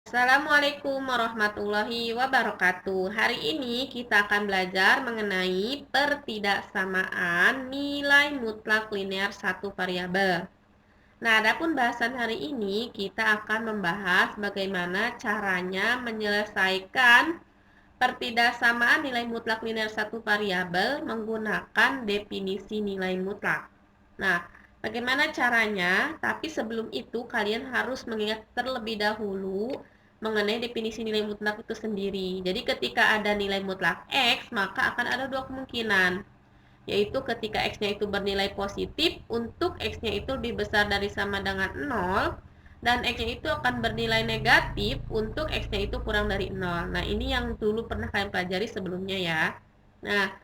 Assalamualaikum warahmatullahi wabarakatuh. Hari ini kita akan belajar mengenai pertidaksamaan nilai mutlak linear satu variabel. Nah, adapun bahasan hari ini kita akan membahas bagaimana caranya menyelesaikan pertidaksamaan nilai mutlak linear satu variabel menggunakan definisi nilai mutlak. Nah, bagaimana caranya? Tapi sebelum itu kalian harus mengingat terlebih dahulu mengenai definisi nilai mutlak itu sendiri. Jadi ketika ada nilai mutlak X, maka akan ada dua kemungkinan, yaitu ketika X-nya itu bernilai positif untuk X-nya itu lebih besar dari sama dengan 0, dan X-nya itu akan bernilai negatif untuk X-nya itu kurang dari 0. Nah, ini yang dulu pernah kalian pelajari sebelumnya ya. Nah,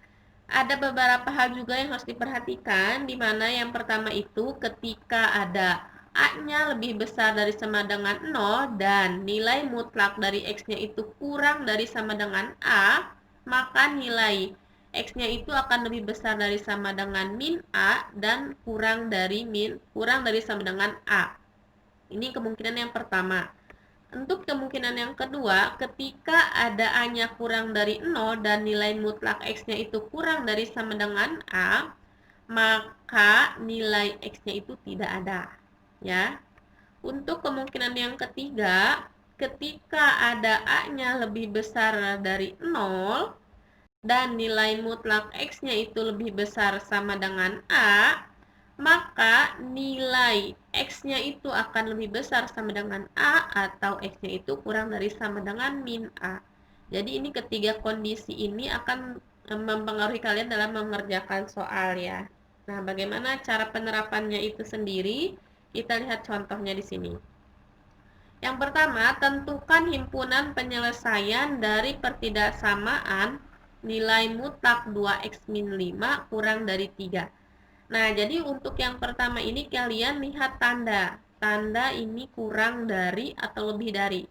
ada beberapa hal juga yang harus diperhatikan, di mana yang pertama itu ketika ada A-nya lebih besar dari sama dengan 0 dan nilai mutlak dari X-nya itu kurang dari sama dengan A, maka nilai X-nya itu akan lebih besar dari sama dengan min A dan kurang dari sama dengan A. Ini kemungkinan yang pertama. Untuk kemungkinan yang kedua, ketika ada A-nya kurang dari 0 dan nilai mutlak X-nya itu kurang dari sama dengan A, maka nilai X-nya itu tidak ada. Ya. Untuk kemungkinan yang ketiga, ketika ada A-nya lebih besar dari 0 dan nilai mutlak X-nya itu lebih besar sama dengan A, maka nilai X-nya itu akan lebih besar sama dengan A atau X-nya itu kurang dari sama dengan min A. Jadi ini ketiga kondisi ini akan mempengaruhi kalian dalam mengerjakan soal ya. Nah, bagaimana cara penerapannya itu sendiri? Kita lihat contohnya di sini. Yang pertama, tentukan himpunan penyelesaian dari pertidaksamaan nilai mutlak 2x-5 kurang dari 3. Nah, jadi untuk yang pertama ini kalian lihat tanda. Tanda ini kurang dari atau lebih dari.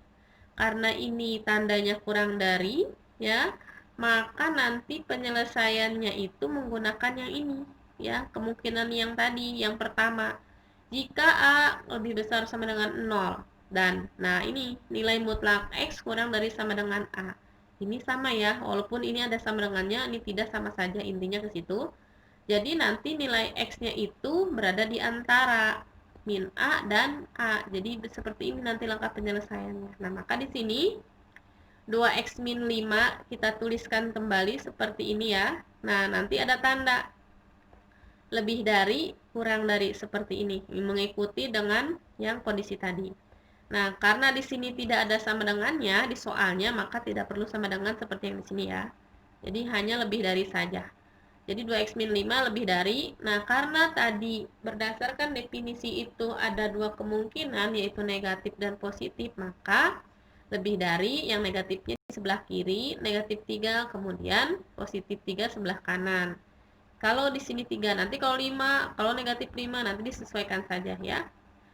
Karena ini tandanya kurang dari, ya, maka nanti penyelesaiannya itu menggunakan yang ini, ya, kemungkinan yang tadi, yang pertama. Jika A lebih besar sama dengan 0 dan nah ini nilai mutlak X kurang dari sama dengan A. Ini sama ya, walaupun ini ada sama dengannya, ini tidak, sama saja intinya ke situ. Jadi nanti nilai X-nya itu berada di antara min A dan A. Jadi seperti ini nanti langkah penyelesaiannya. Nah, maka di sini 2x min 5 kita tuliskan kembali seperti ini ya. Nah, nanti ada tanda lebih dari, kurang dari seperti ini, mengikuti dengan yang kondisi tadi. Nah, karena di sini tidak ada sama dengannya di soalnya, maka tidak perlu sama dengan seperti yang di sini ya. Jadi hanya lebih dari saja. Jadi 2x min 5 lebih dari. Nah, karena tadi berdasarkan definisi itu ada dua kemungkinan, yaitu negatif dan positif, maka lebih dari yang negatifnya di sebelah kiri, negatif 3, kemudian positif 3 sebelah kanan. Kalau di sini 3, nanti kalau 5, kalau negatif 5 nanti disesuaikan saja ya.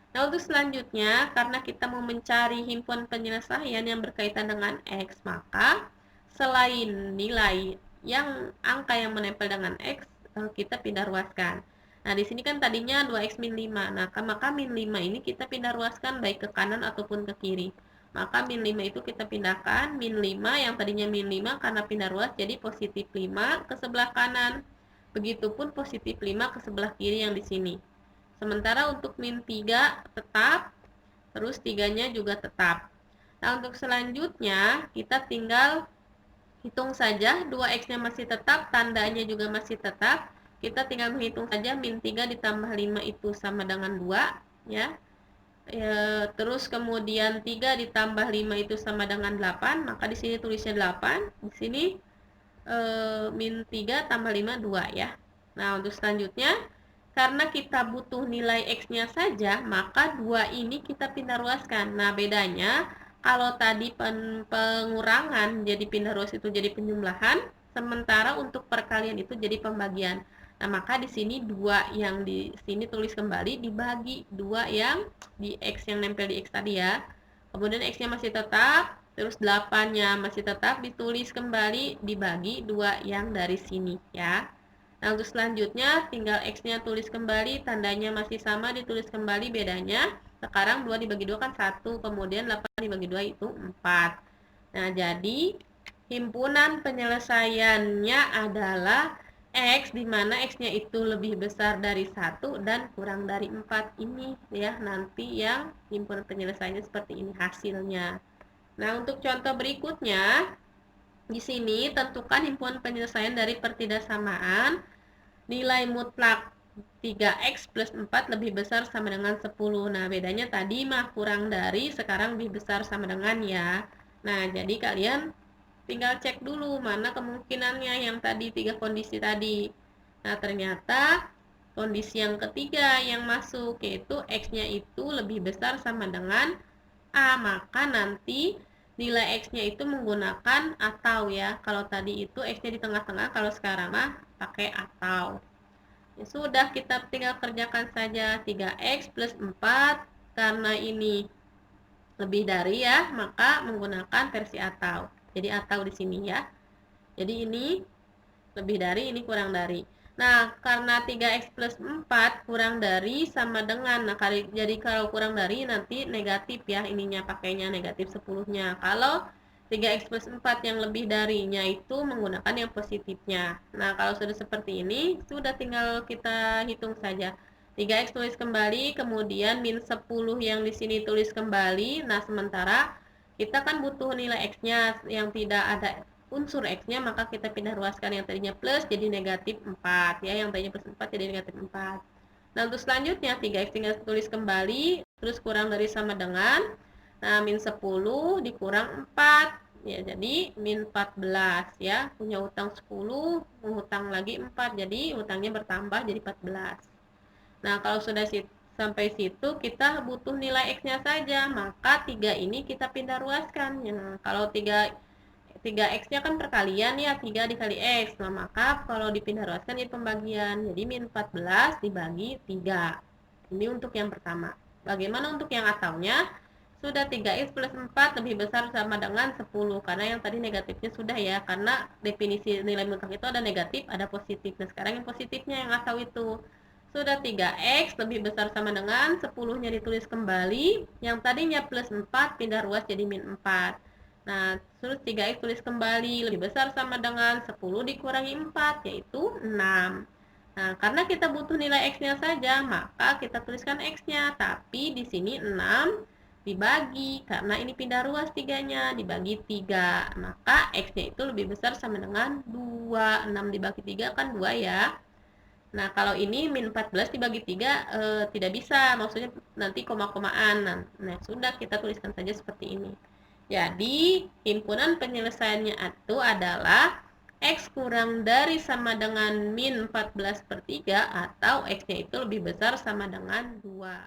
Nah, untuk selanjutnya, karena kita mau mencari himpunan penyelesaian yang berkaitan dengan X, maka selain nilai yang angka yang menempel dengan X, kita pindah ruaskan. Nah, di sini kan tadinya 2x min 5. Nah, maka min 5 ini kita pindah ruaskan baik ke kanan ataupun ke kiri. Maka min 5 itu kita pindahkan, min 5 yang tadinya min 5 karena pindah ruas jadi positif 5 ke sebelah kanan. Begitupun positif 5 ke sebelah kiri yang di sini. Sementara untuk min 3 tetap, terus 3-nya juga tetap. Nah, untuk selanjutnya kita tinggal hitung saja, 2x-nya masih tetap, tandanya juga masih tetap. Kita tinggal menghitung saja min 3 ditambah 5 itu sama dengan 2 ya. Terus kemudian 3 ditambah 5 itu sama dengan 8, maka di sini tulisnya 8, di sini min 3 tambah 5 2 ya. Nah, untuk selanjutnya karena kita butuh nilai X-nya saja, maka 2 ini kita pindah ruaskan. Nah, bedanya kalau tadi pengurangan jadi pindah ruas itu jadi penjumlahan, sementara untuk perkalian itu jadi pembagian. Nah, maka di sini 2 yang di sini tulis kembali dibagi 2 yang di X yang nempel di X tadi ya. Kemudian X-nya masih tetap, terus 8-nya masih tetap ditulis kembali dibagi 2 yang dari sini ya. Nah, untuk selanjutnya tinggal X-nya tulis kembali, tandanya masih sama ditulis kembali, bedanya Sekarang 2 dibagi 2 kan 1, kemudian 8 dibagi 2 itu 4. Nah, jadi himpunan penyelesaiannya adalah X, di mana X-nya itu lebih besar dari 1 dan kurang dari 4. Ini ya, nanti yang himpunan penyelesaiannya seperti ini hasilnya. Nah, untuk contoh berikutnya, di sini tentukan himpunan penyelesaian dari pertidaksamaan nilai mutlak 3x plus 4 lebih besar sama dengan 10. Nah, bedanya tadi mah kurang dari, sekarang lebih besar sama dengan ya. Nah, jadi kalian tinggal cek dulu mana kemungkinannya yang tadi, 3 kondisi tadi. Nah, ternyata kondisi yang ketiga yang masuk, yaitu x-nya itu lebih besar sama dengan A, maka nanti nilai X-nya itu menggunakan atau ya. Kalau tadi itu X-nya di tengah-tengah, kalau sekarang mah pakai atau. Ya sudah, kita tinggal kerjakan saja 3X plus 4. Karena ini lebih dari ya, maka menggunakan versi atau. Jadi atau di sini ya. Jadi ini lebih dari, ini kurang dari. Nah, karena 3x plus 4 kurang dari sama dengan, nah jadi kalau kurang dari nanti negatif ya, ininya pakainya negatif 10-nya. Kalau 3x plus 4 yang lebih darinya itu menggunakan yang positifnya. Nah, kalau sudah seperti ini, sudah tinggal kita hitung saja. 3x tulis kembali, kemudian min 10 yang di sini tulis kembali. Nah, sementara kita kan butuh nilai x-nya yang tidak ada unsur x-nya, maka kita pindah ruaskan yang tadinya plus jadi negatif 4 ya, yang tadinya plus 4 jadi negatif 4. Nah, untuk selanjutnya 3x tinggal tulis kembali, terus kurang dari sama dengan, nah min 10 dikurang 4 ya, jadi min 14 ya, punya utang 10, menghutang lagi 4, jadi utangnya bertambah jadi 14. Nah, kalau sudah sampai situ kita butuh nilai x-nya saja, maka 3 ini kita pindah ruaskan ya. Kalau 3x-nya kan perkalian ya, 3 dikali x. Nah, maka kalau dipindah ruaskan jadi pembagian. Jadi min 14 dibagi 3. Ini untuk yang pertama. Bagaimana untuk yang ataunya? Sudah 3x plus 4 lebih besar sama dengan 10. Karena yang tadi negatifnya sudah ya. Karena definisi nilai mutlak itu ada negatif, ada positif. Nah, sekarang yang positifnya yang atau itu. Sudah 3x lebih besar sama dengan 10-nya ditulis kembali. Yang tadinya plus 4 pindah ruas jadi min 4. Nah, terus 3x tulis kembali, lebih besar sama dengan 10 dikurangi 4, yaitu 6. Nah, karena kita butuh nilai x-nya saja, maka kita tuliskan x-nya. Tapi di sini 6 dibagi, karena ini pindah ruas 3-nya, dibagi 3. Maka x-nya itu lebih besar sama dengan 2. 6 dibagi 3 kan 2 ya. Nah, kalau ini min 14 dibagi 3 tidak bisa, maksudnya nanti koma-komaan. Nah, sudah kita tuliskan saja seperti ini. Jadi, himpunan penyelesaiannya itu adalah X kurang dari sama dengan min 14/3 atau X-nya itu lebih besar sama dengan 2.